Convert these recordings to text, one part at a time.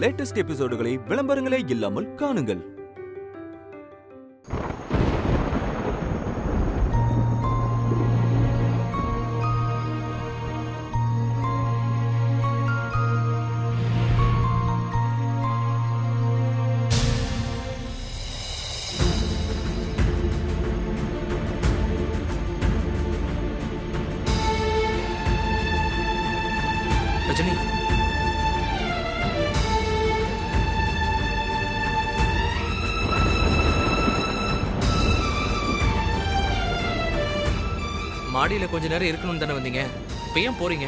Latest எபிசோடுகளை விளம்பரங்களே இல்லாமல் காணுங்கள். ரஜினி, மாடியில கொஞ்ச நேரம் இருக்கணும்னு தானே வந்தீங்க, இப்ப ஏன் போறீங்க?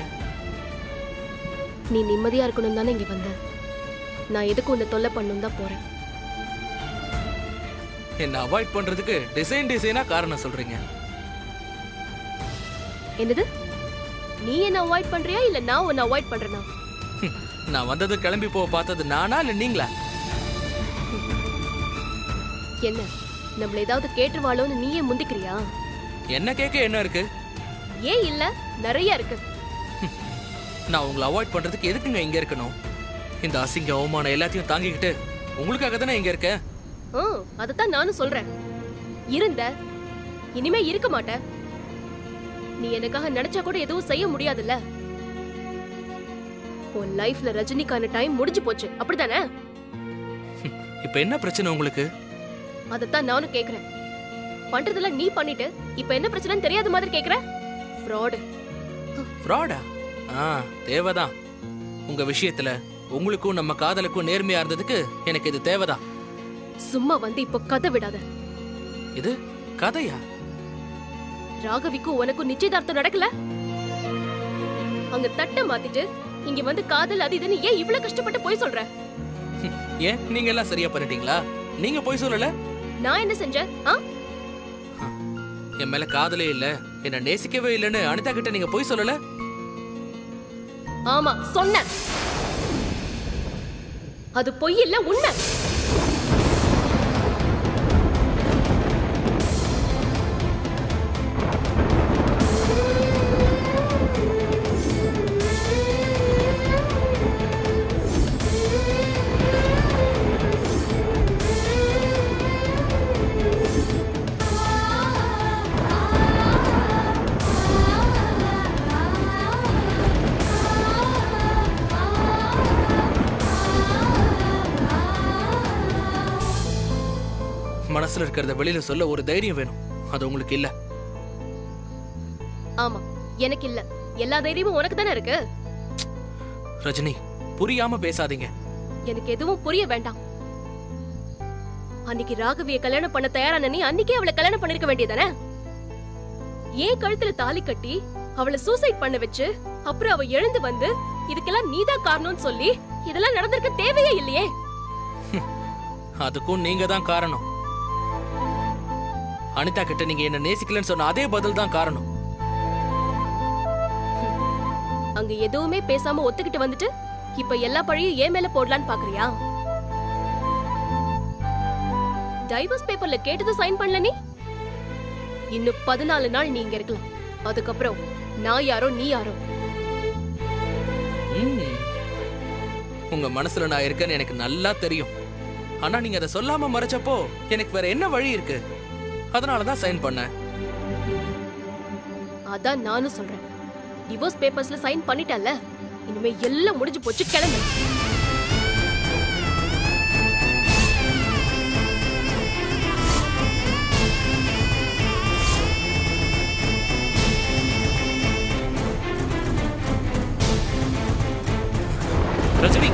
நீ நிம்மதியா இருக்கணும் தானே இங்க வந்த. நான் எதுக்கு உன்னை தொல்லை பண்ணணும் தான் போறேன். என்ன அவாய்ட் பண்றதுக்கு டிசைனா காரணம் சொல்றீங்க. என்னது? நீ என்ன அவாய்ட் பண்றியா இல்ல நான் உன்னை அவாய்ட் பண்றேனா? நான் வந்தது கிளம்பி போக பார்த்தது நானா இல்ல நீங்களா? என்ன நம்மள ஏதாவது கேட்டுவாளோன்னு நீயே முந்திக்கிறியா? என்ன கேட்க என்ன இருக்கு? ஏன் இல்ல, நிறைய இருக்கு. நான் உங்களை அவாய்ட் பண்றதுக்கு எதுக்குங்க இங்க இருக்கணும்? இந்த அசிங்க அவமானம் எல்லாத்தையும் தாங்கிக்கிட்டு உங்களுக்காக தானே இங்க இருக்கேன். அதத்தான் நானும் சொல்றேன். இருந்த இனிமே இருக்க மாட்ட. நீ எனக்காக நினைச்சா கூட எதுவும் செய்ய முடியாதுல்ல. உன் லைஃப்ல ரஜினிக்கான டைம் முடிஞ்சு போச்சு, அப்படித்தானே? இப்ப என்ன பிரச்சனை உங்களுக்கு? அதத்தான் நானும் கேக்குறேன். பண்றதெல்லாம் நீ பண்ணிட்டு இப்ப என்ன பிரச்சனைன்னு தெரியாத மாதிரி கேக்குற? ஃப்ராடா? தேவைதான். உங்க விஷயத்துல உங்களுக்கும் நம்ம காதலுக்கும் நேர்மையா இருந்ததுக்கு எனக்கு இது தேவைதான். சும்மா வந்து இப்ப கதை விடாத. இது கதையா? ராகவிக்கும் உனக்கும் நிச்சயதார்த்தம் நடக்கல? அங்க தட்ட மாத்திட்டு இங்க வந்து காதல் அது இதுன்னு ஏன் இவ்வளவு கஷ்டப்பட்டு போய் சொல்ற? ஏன் நீங்க எல்லாம் சரியா பண்ணிட்டீங்களா? நீங்க போய் சொல்லல. நான் என்ன செஞ்சேன்? என் மேல காதலே இல்ல, என்ன நேசிக்கவே இல்லன்னு அனிதா கிட்ட நீங்க போய் சொல்லல. ஆமா சொன்ன. அது பொய் இல்ல, உண்மை. மனசுல இருக்கிறத வெளியில சொல்ல ஒரு தைரியம் வேணும். அது உங்களுக்கு இல்ல. ஆமா, எனக்கு இல்ல. எல்லா தைரியமும் உனக்கு தானே இருக்கு. ரஜினி, புரியாம பேசாதீங்க. எனக்கு எதுவும் புரிய வேண்டாம். அன்னைக்கு ராகவிய கல்யாணம் பண்ண தயாரான நீ அன்னைக்கே அவளை கல்யாணம் பண்ணிருக்க வேண்டியதானே? ஏன் கழுத்துல தாலி கட்டி அவளை சூசைட் பண்ண வச்சு அப்புறம் அவ எழுந்து வந்து இதுக்கெல்லாம் நீதான் காரணம்னு சொல்லி இதெல்லாம் நடந்திருக்க தேவையே இல்லையே. அதுக்கும் நீங்க தான் காரணம். அனிதா கிட்ட நீங்க என்ன நேசிக்கலன்னு சொன்ன அதே பதில் தான் காரணம். அங்க எதுவுமே பேசாம ஒத்துக்கிட்டு வந்துட்டு இப்ப எல்லா பழியும் ஏன் மேல போடலான்னு பாக்குறியா? டைவர்ஸ் பேப்பர்ல கேட்டது சைன் பண்ணல நீ. இன்னும் 14 நாள் நீ இங்க இருக்கலாம். அதுக்கப்புறம் நான் யாரோ நீ யாரோ. உங்க மனசுல நான் இருக்கேன்னு எனக்கு நல்லா தெரியும். ஆனா நீங்க அதை சொல்லாம மறைச்சப்போ எனக்கு வேற என்ன வழி இருக்கு? அதனாலதான் சைன் பண்ணேன். அதான் நானும் சொல்றேன். டிவோர்ஸ் பேப்பர்ஸ்ல சைன் பண்ணிட்டல்ல, இனிமே எல்லாம் முடிஞ்சு போச்சு, கிளம்பு. ரஜினி,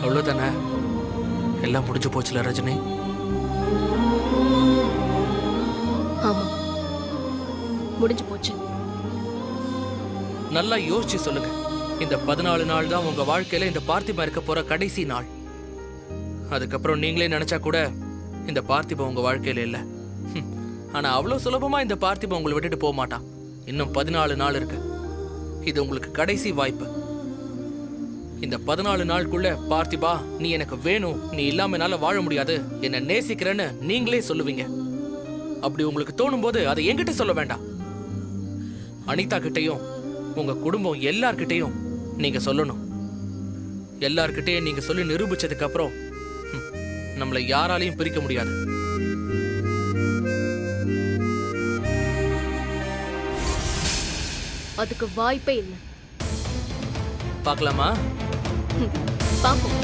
அவ்வளவுதானே? எல்லாம் முடிஞ்சு போச்சுல ரஜினி? ஆமா. முடிஞ்சு போச்சு. நல்லா யோசிச்சு சொல்லுங்க. இந்த 14 நாள் தான் உங்க வாழ்க்கையில இந்த பார்த்திபன் இருக்க போற கடைசி நாள். அதுக்கப்புறம் நீங்களே நினைச்சா கூட இந்த பார்த்திபன் உங்க வாழ்க்கையில இல்ல. ஆனா அவ்வளவு சுலபமா இந்த பார்த்திபன் உங்களை விட்டுட்டு போக மாட்டான். இன்னும் 14 நாள் இருக்கு. இது உங்களுக்கு கடைசி வாய்ப்பு. இந்த 14 நாளுக்குள்ள பார்த்திபா, நீ எனக்கு வேணும், நீ இல்லாம என்னால வாழ முடியாது, என்ன நேசிக்கிறேன்னு நீங்களே சொல்லுவீங்க. அப்படி உங்களுக்கு தோணும் போது அதை என்கிட்ட சொல்ல வேண்டாம். அனிதா கிட்டையும் உங்க குடும்பம் எல்லார்கிட்டையும் நீங்க சொல்லணும். எல்லார்கிட்டையும் நீங்க சொல்லி நிரூபிச்சதுக்கு அப்புறம் நம்மளை யாராலையும் பிரிக்க முடியாது. அதுக்கு வாய்ப்பே இல்லை. பார்க்கலாமா? பாப்போம்.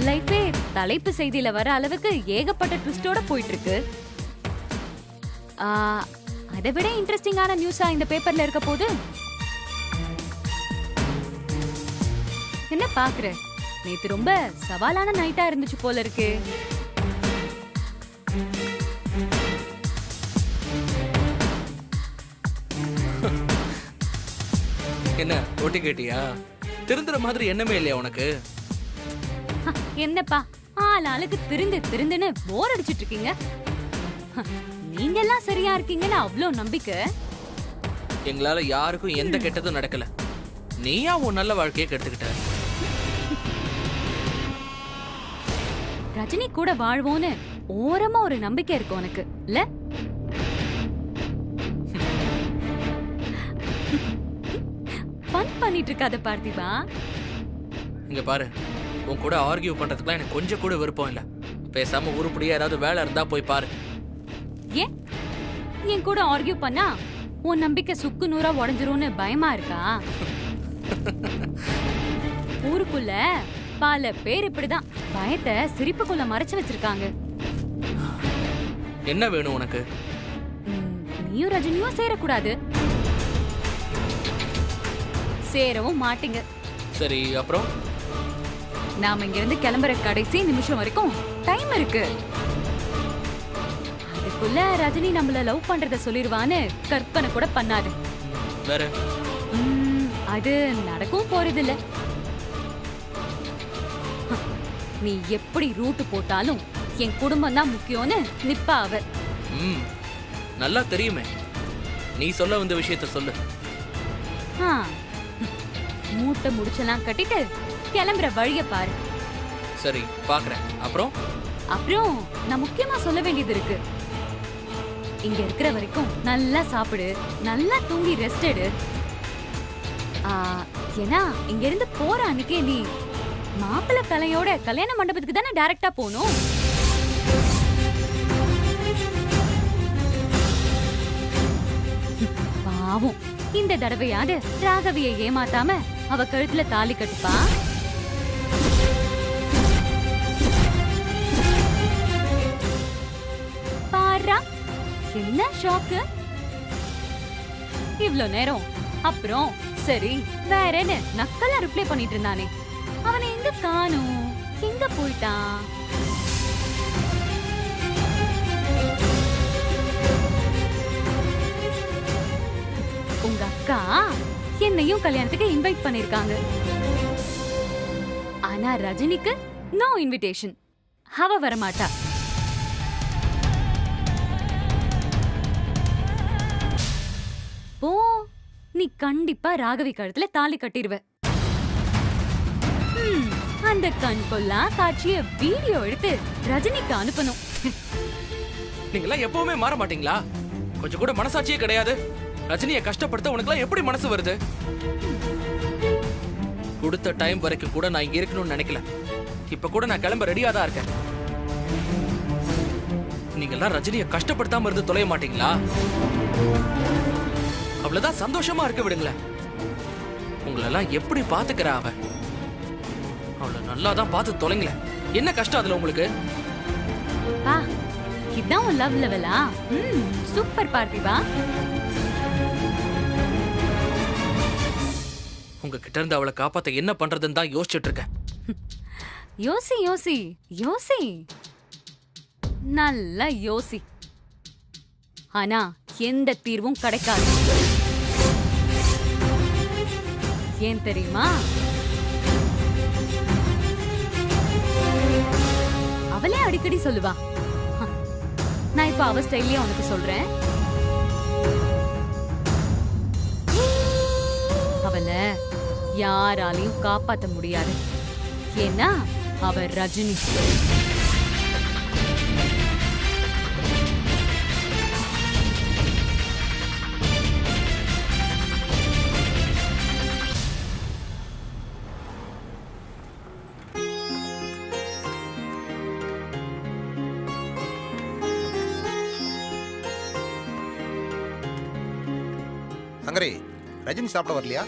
லைஃபே தலைப்பு செய்தியில வர அளவுக்கு ஏகப்பட்ட ட்விஸ்டோட போயிட்டு இருக்கு. அதை விட இன்ட்ரெஸ்டிங்கான நியூஸா இந்த பேப்பர்ல இருக்க போது. என்ன பாக்குற? நேத்து ரொம்ப சவாலான நைட்டா இருந்துச்சு போல இருக்கு. என்ன ஒட்டி கேட்டியா? திருந்துற மாதிரி எண்ணமே இல்லையா உனக்கு? என்னப்பா ஆளாளுக்கு திருந்துன்னு போர் அடிச்சிட்டு இருக்கீங்க. நீங்க எல்லாம் சரியா இருக்கீங்கன்னு அவ்வளோ நம்பிக்கை. எங்களால யாருக்கும் எந்த கெட்டதும் நடக்கல. நீயா உன் நல்ல வாழ்க்கையை கெடுத்துக்கிட்ட. ரஜினி கூட வாழ்வோன்னு ஓரமா ஒரு நம்பிக்கை இருக்கு உனக்கு இல்ல? ஃபன் பண்ணிட்டு இருக்காத பார்த்திபா. இங்க பாரு, உன் கூட ஆர்கியூ பண்றதுக்குலாம் எனக்கு கொஞ்சம் கூட விருப்பம் இல்ல. பேசாம உருப்படியா ஏதாவது வேலை இருந்தா போய் பாரு. ஏன் என் கூட ஆர்கியூ பண்ணா உன் நம்பிக்கை சுக்கு நூறா உடைஞ்சிரும்னு பயமா இருக்கா? ஊருக்குள்ள பல பேர் இப்படிதான் பயத்தை சிரிப்புக்குள்ள மறைச்சு வச்சிருக்காங்க. என்ன வேணும் உனக்கு? நீயும் ரஜினியும் சேரக்கூடாது. சேரவும் மாட்டீங்க. சரி, அப்புறம் நாம இங்க இருந்து கிளம்புற கடைசி நிமிஷம் வரைக்கும் டைம் இருக்கு. அதுக்குள்ள ரஜினி நம்மள லவ் பண்றத சொல்லிடுவான்னு கற்பனை கூட பண்ணாது. வேற அது நடக்கும் போறது இல்ல. நீ எப்படி ரூட் போட்டாலும் என் குடும்பம் தான் முக்கியம்னு நிப்பா அவ. நல்லா தெரியுமே. நீ சொல்ல வந்த விஷயத்த சொல்லு. மூட்டை முடிச்செல்லாம் கட்டிட்டு கிளம்புற வழிய பாரு. சரி, பாக்குறேன். அப்புறம் நான் முக்கியமா சொல்ல வேண்டியது இருக்கு. இங்க இருக்கிற வரைக்கும் நல்லா சாப்பிடு, நல்லா தூங்கி ரெஸ்ட் எடு. ஏன்னா இங்க இருந்து போற அன்னைக்கே நீ மாப்பிள்ளை கலையோட கல்யாண மண்டபத்துக்கு தானே டைரக்டா போகணும். பாவம், இந்த தடவையாவது ராகவியை ஏமாத்தாம அவ கழுத்துல தாலி கட்டுப்பா. பாரா, என்ன ஷாக்கு? இவ்ளோ நேரம் அப்புறம் சரி வேறன்னு நக்கலா ரிப்ளை பண்ணிட்டு இருந்தானே, அவனை எங்க காணோம்? எங்க போயிட்டான்? உங்க அக்கா என்னையும் கல்யாணத்துக்கு இன்வைட் பண்ணிருக்காங்க. ஆனா ரஜினிக்கு நோ இன்விடேஷன். அவ வரமாட்டா. போ, நீ கண்டிப்பா ராகவி கழுத்துல தாலி கட்டிடுவ. அந்த கண் கொள்ளா காட்சிய வீடியோ எடுத்து ரஜினிக்கு அனுப்பணும். நீங்களா எப்பவுமே மாற மாட்டீங்களா? கொஞ்சம் கூட மனசாட்சியே கிடையாது. ரஜினியை கஷ்டப்படுத்த உனக்குலாம் எப்படி மனசு வருது? கொடுத்த டைம் வரைக்கும் கூட நான் இங்க இருக்கணும்னு நினைக்கல. இப்ப கூட நான் கிளம்ப ரெடியா தான் இருக்கேன். நீங்க எல்லாம் ரஜினியை கஷ்டப்படுத்தாம இருந்து தொலைய மாட்டீங்களா? அவ்வளவுதான், சந்தோஷமா இருக்க விடுங்களேன். உங்களெல்லாம் எப்படி பாத்துக்கிறா அவ? அவளை நல்லா தான் பார்த்து தொலைங்களேன். என்ன கஷ்டம் அதுல உங்களுக்கு? இதான் உன் லவ் லெவலா? சூப்பர் பார்த்திபா. உங்ககிட்ட இருந்து அவளை காப்பாத்த என்ன பண்றதுன்னு தான் யோசிச்சுட்டு இருக்கேன். யோசி யோசி யோசி, நல்லா யோசி. ஆனா எந்த தீர்வும் கிடைக்காது. ஏன் தெரியுமா? அவளே அடிக்கடி சொல்லுவா. நான் இப்ப அவ ஸ்டைல்லயே உனக்கு சொல்றேன். அவளை யாராலையும் காப்பாத்த முடியாது. ஏன்னா அவ ரஜினி. சங்கரி, ரஜினி சாப்பிட வரலையா?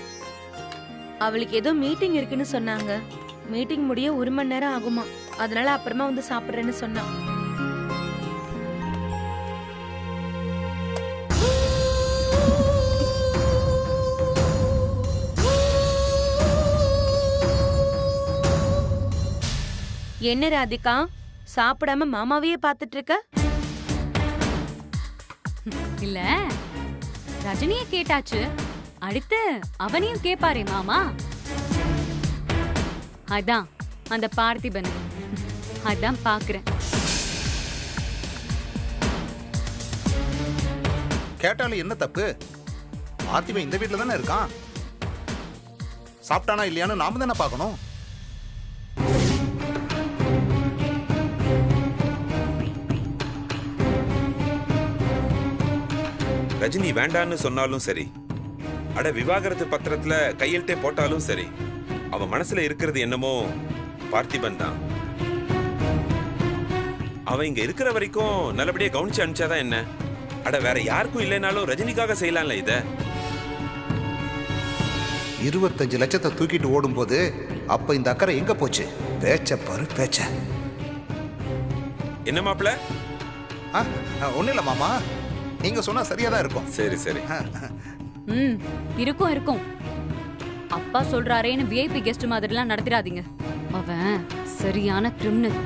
அவளுக்கு ஏதோ மீட்டிங் இருக்குன்னு சொன்னாங்க. மீட்டிங் முடிய 1 மணி நேரம் ஆகுமா. அதனால அப்புறமா வந்து சாப்பிடுறேன்னு சொன்னா. என்ன ராதிகா, சாப்பிடாம மாமாவையே பாத்துட்டு இருக்க? இல்ல, ரஜினிய கேட்டாச்சு, அடுத்து அவனையும் கேப்பாரே மாமா. அதான் அந்த பார்த்திபன், அதான் பாக்குறேன். கேட்டாலும் என்ன தப்பு? பார்த்திபன் இந்த வீட்டுல தானே இருக்கான். சாப்பிட்டானா இல்லையான்னு நாம தானே பார்க்கணும். ரஜினி வேண்டான்னு சொன்னாலும் சரி, அட விவாகரத்து பத்திரத்துல கையெழுத்தே போட்டாலும் சரி, அவன் மனசுல இருக்கிறது என்னமோ பார்த்திபன் தான். அவன் இங்க இருக்கிற வரைக்கும் நல்லபடியா கவனிச்சு அனுப்பிச்சாதான் என்ன? அட வேற யாருக்கும் இல்லைனாலும் ரஜினிக்காக செய்யலாம்ல இத. 25 லட்சத்தை தூக்கிட்டு ஓடும் போது அப்ப இந்த அக்கறை எங்க போச்சு? பேச்ச பாரு பேச்ச. என்ன மாப்பிள? ஒண்ணு இல்ல மாமா, நீங்க சொன்னா சரியாதான் இருக்கும். சரி சரி. இருக்கும் இருக்கும். அப்பா சொல்றாரேன்னு விஐபி கெஸ்ட் மாதிரிலாம் நடத்திடாதீங்க. அவன் சரியான கிரிமினல்.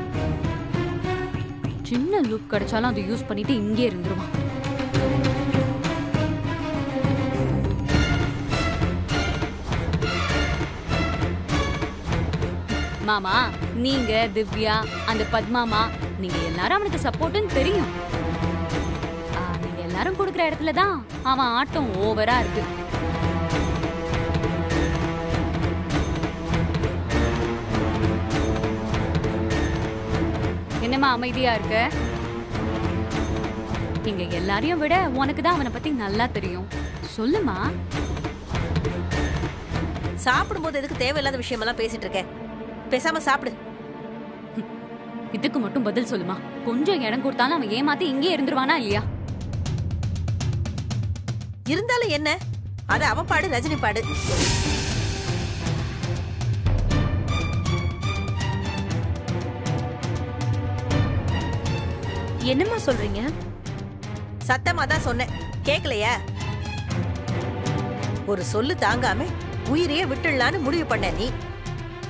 சின்ன லூப் கிடைச்சாலும் அதை யூஸ் பண்ணிட்டு இங்கே இருந்துருவான். மாமா, நீங்க திவ்யா, அந்த பத்மாமா, நீங்க எல்லாரும் அவனுக்கு சப்போர்ட்னு தெரியும். நீங்க எல்லாரும் கொடுக்குற இடத்துல தான் அவன் ஆட்டம் ஓவரா இருக்கு. என்னம்மா அமைதியா இருக்க? நீங்க எல்லாரையும் விட உனக்கு தான் அவனை பத்தி நல்லா தெரியும். சொல்லுமா. சாப்பிடும்போது எதுக்கு தேவையில்லாத விஷயமெல்லாம் பேசிட்டு இருக்கேன்? பேசாம சாப்பிடு. இதுக்கு மட்டும் பதில் சொல்லுமா. கொஞ்சம் இடம் கொடுத்தாலும் அவன் ஏமாத்தி இங்கே இருந்துருவானா இல்லையா? இருந்தாலும் என்ன, அது அவன் பாடு, ரஜினி பாடு. என்னம்மா சொல்றீங்க? சத்தமா தான் சொன்னேன், கேக்கலையா? ஒரு சொல்லு தாங்காம உயிரையே விட்டுடலான்னு முடிவு பண்ண நீ.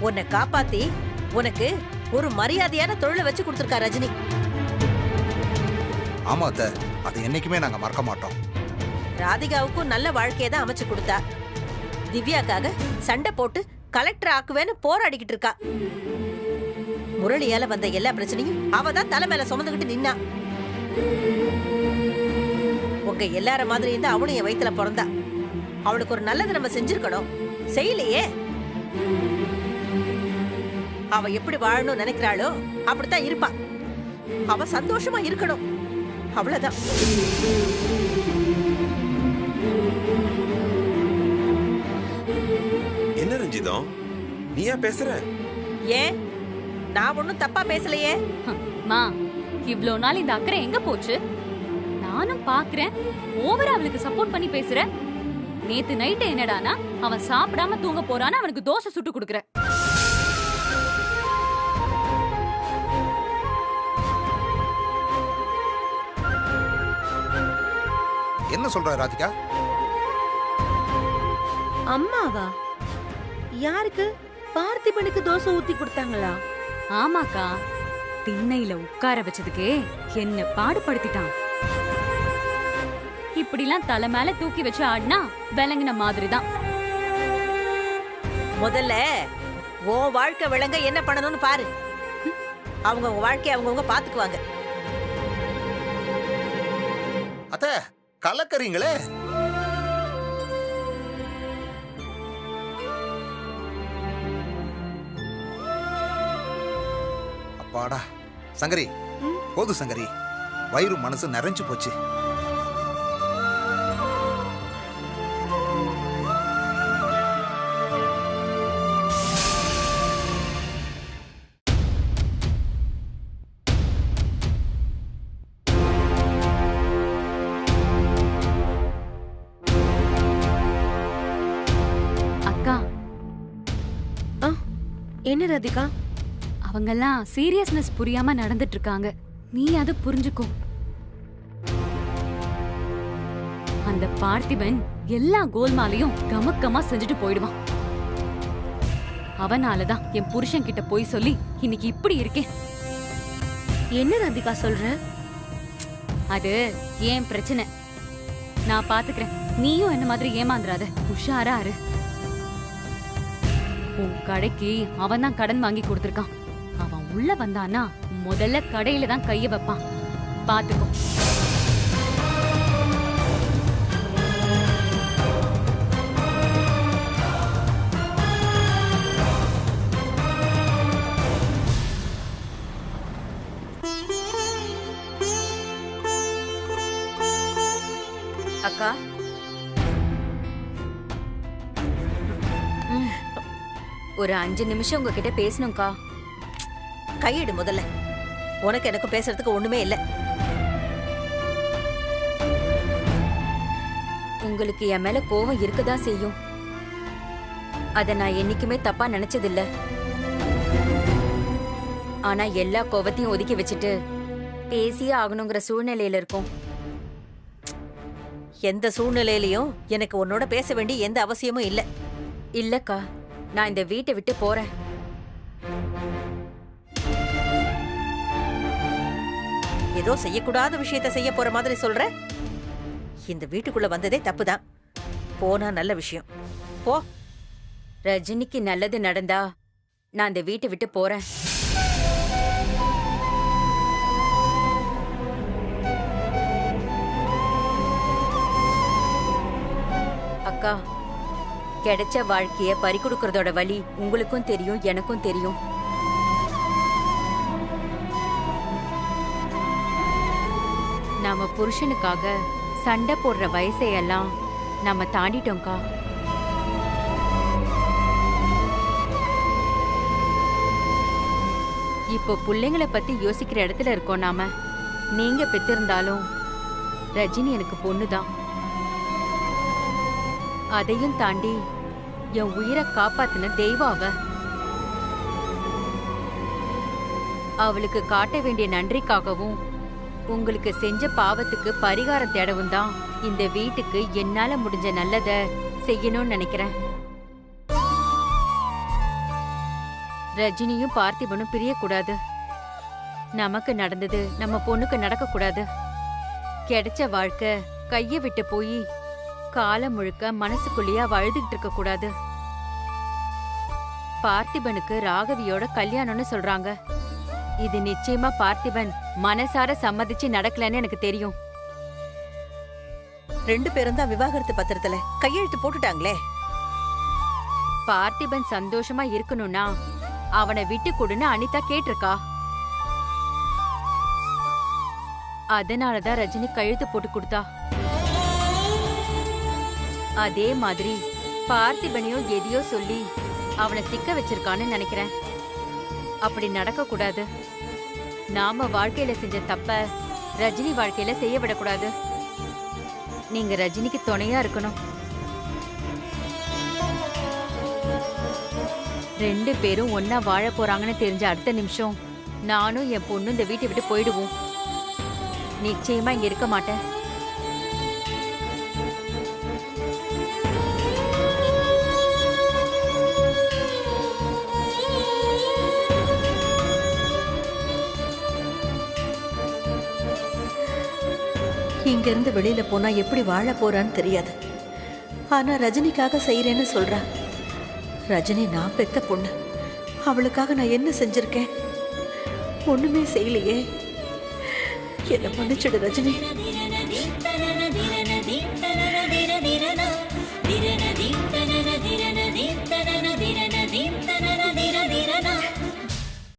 உன்னை காப்பாத்தி உனக்கு ஒரு மரியாதையான தொழிலை வச்சு கொடுத்துருக்கா ரஜினி. ஆமா அத்தை, அது என்னைக்குமே நாங்க மறக்க மாட்டோம். ராதிகாவுக்கும் நல்ல வாழ்க்கையை தான் அமைச்சு கொடுத்தா. திவ்யாக்காக சண்டை போட்டு கலெக்டர் ஆக்குவேன்னு போராடிக்கிட்டு இருக்கா. முரளியால வந்த எல்லா பிரச்சனையும் அவ தான் தலை மேல சுமந்துகிட்டு நின்னா. உங்க எல்லார மாதிரி இருந்தா அவனும் என் வயித்துல பிறந்தா. அவளுக்கு ஒரு நல்லது நம்ம செஞ்சிருக்கணும், செய்யலையே. அவ எப்படி வாழணும் நினைக்கிறாளோ அப்படித்தான் இருப்பா. அவ சந்தோஷமா இருக்கணும், அவ்வளவுதான். என்ன ரஞ்சிதம், நீ ஏன் பேசுற? ஏன் நான் ஒண்ணும் தப்பா பேசலையே. மா, இவ்ளோ நாள் இந்த அக்கறை எங்க போச்சு? நானும் பாக்குறேன், ஓவரா அவளுக்கு சப்போர்ட் பண்ணி பேசுற. நேத்து நைட்டு என்னடானா அவன் சாப்பிடாம தூங்க போறான்னு அவனுக்கு தோசை சுட்டு கொடுக்குற. என்ன சொல்ற ராதிகா? அம்மாவா? யாருக்கு? பார்த்திபனுக்கு தோசை ஊத்தி கொடுத்தாங்களா? ஆமாக்கா, திண்ணையில உட்கார வச்சதுக்கே என்ன பாடுபடுத்திட்டான். இப்படிலாம் தலை மேல தூக்கி வச்சு ஆடினா விளங்கின மாதிரிதான். முதல்ல உன் வாழ்க்கை விளங்க என்ன பண்ணணும்னு பாரு. அவங்க வாழ்க்கைய அவங்கவுங்க பாத்துக்குவாங்க. அத்த கலக்கறீங்களே. அப்பாடா சங்கரி, போது சங்கரி, வயிறு மனசு நிறைஞ்சு போச்சு. அக்கா, என்ன ராதிகா? அவங்கெல்லாம் சீரியஸ்னஸ் புரியாம நடந்துட்டு இருக்காங்க. நீ அதை புரிஞ்சுக்கோ. அந்த பார்த்திபன் எல்லா கோல்மாலையும் கமக்கமா செஞ்சுட்டு போயிடுவான். அவனாலதான் என் புருஷன் கிட்ட போய் சொல்லி இன்னைக்கு இப்படி இருக்கேன். என்ன ராதிகா சொல்ற? அது ஏன் பிரச்சனை, நான் பாத்துக்கிறேன். நீயும் என்ன மாதிரி ஏமாந்துராத, உஷாரா இரு. உன் கடைக்கு அவன் தான் கடன் வாங்கி கொடுத்திருக்கான். அவன் உள்ள வந்தானா முதல்ல கடையில தான் கைய வைப்பான், பாத்துக்கோ. அக்கா, ஒரு 5 நிமிஷம் உங்ககிட்ட பேசணும்க்கா. கையிடு முதல்ல. உனக்கு எனக்கு பேசுறதுக்கு ஒண்ணுமே இல்ல. உங்களுக்கு என் மேல கோவம் இருக்கதா செய்யும். அத நான் என்னைக்குமே தப்பா நினைச்சதில்ல. ஆனா எல்லா கோவத்தையும் ஒதுக்கி வச்சுட்டு பேசியே ஆகணுங்கிற சூழ்நிலையில இருக்கும். எந்த சூழ்நிலையிலயும் எனக்கு உன்னோட பேச வேண்டிய எந்த அவசியமும் இல்ல. இல்லக்கா, நான் இந்த வீட்டை விட்டு போறேன். ஏதோ செய்யக்கூடாத விஷயத்த செய்ய போற மாதிரி சொல்ற. இந்த வீட்டுக்குள்ள வந்ததே தப்புதான். போனா நல்ல விஷயம். போ. ரஜினிக்கு நல்லது நடந்தா நான் இந்த வீட்டை விட்டு போறேன். அக்கா, கிடைச்ச வாழ்க்கைய பறிகொடுக்கறதோட வலி உங்களுக்கும் தெரியும், எனக்கும் தெரியும். நாம புருஷனுக்காக சண்டை போடுற வயசையெல்லாம் நாம தாண்டிட்டோம்க்கா. இப்போ பிள்ளைங்களை பத்தி யோசிக்கிற இடத்துல இருக்கோம் நாம. நீங்க பெத்திருந்தாலும் ரஜினி எனக்கு பொண்ணுதான். அதையும் தாண்டி என் உயிரை காப்பாத்தின தெய்வம் அவ. அவளுக்கு காட்ட வேண்டிய நன்றிக்காகவும் உங்களுக்கு செஞ்ச பாவத்துக்கு பரிகாரம் தேடவும் தான் இந்த வீட்டுக்கு என்னால முடிஞ்ச நல்லத செய்யணும்னு நினைக்கிறேன். ரஜினியும் பார்த்திபனும் பிரியக்கூடாது. நமக்கு நடந்தது நம்ம பொண்ணுக்கு நடக்க கூடாது. கிடைச்ச வாழ்க்கை கைய விட்டு போய் காலம் முழுக்க மனசுக்குள்ளேயே அழுதுகிட்டு இருக்க கூடாது. பார்த்திபனுக்கு ராகவியோட கல்யாணம்னு சொல்றாங்க. இது நிச்சயமா பார்த்திபன் மனசார சம்மதிச்சு நடக்கலன்னு எனக்கு தெரியும். 2 பேரும் தான் விவாகரத்து பத்திரத்துல கையெழுத்து போட்டுட்டாங்களே. பார்த்திபன் சந்தோஷமா இருக்கணும்னா அவனை விட்டு கொடுன்னு அனிதா கேட்டிருக்கா. அதனாலதான் ரஜினி கையெழுத்து போட்டு கொடுத்தா. அதே மாதிரி பார்த்திபனையும் எதையோ சொல்லி அவனை சிக்க வச்சிருக்கான்னு நினைக்கிறேன். அப்படி நடக்க கூடாது. நாம வாழ்க்கையில செஞ்ச தப்ப ரஜினி வாழ்க்கையில செய்ய விடக்கூடாது. நீங்க ரஜினிக்கு துணையா இருக்கணும். 2 பேரும் ஒன்னா வாழ போறாங்கன்னு தெரிஞ்ச அடுத்த நிமிஷம் நானும் என் பொண்ணும் இந்த வீட்டை விட்டு போயிடுவோம். நிச்சயமா இங்க இருக்க மாட்டேன். இங்க இருந்து வெளியில போனா எப்படி வாழ போறான்னு தெரியாது. ஆனா ரஜினிக்காக செய்யறேன்னு சொல்றா. ரஜினி நான் பெத்த பொண்ணு. அவளுக்காக நான் என்ன செஞ்சிருக்கேன்? ஒண்ணுமே செய்யலையே. என்ன மன்னிச்சிடு ரஜினி.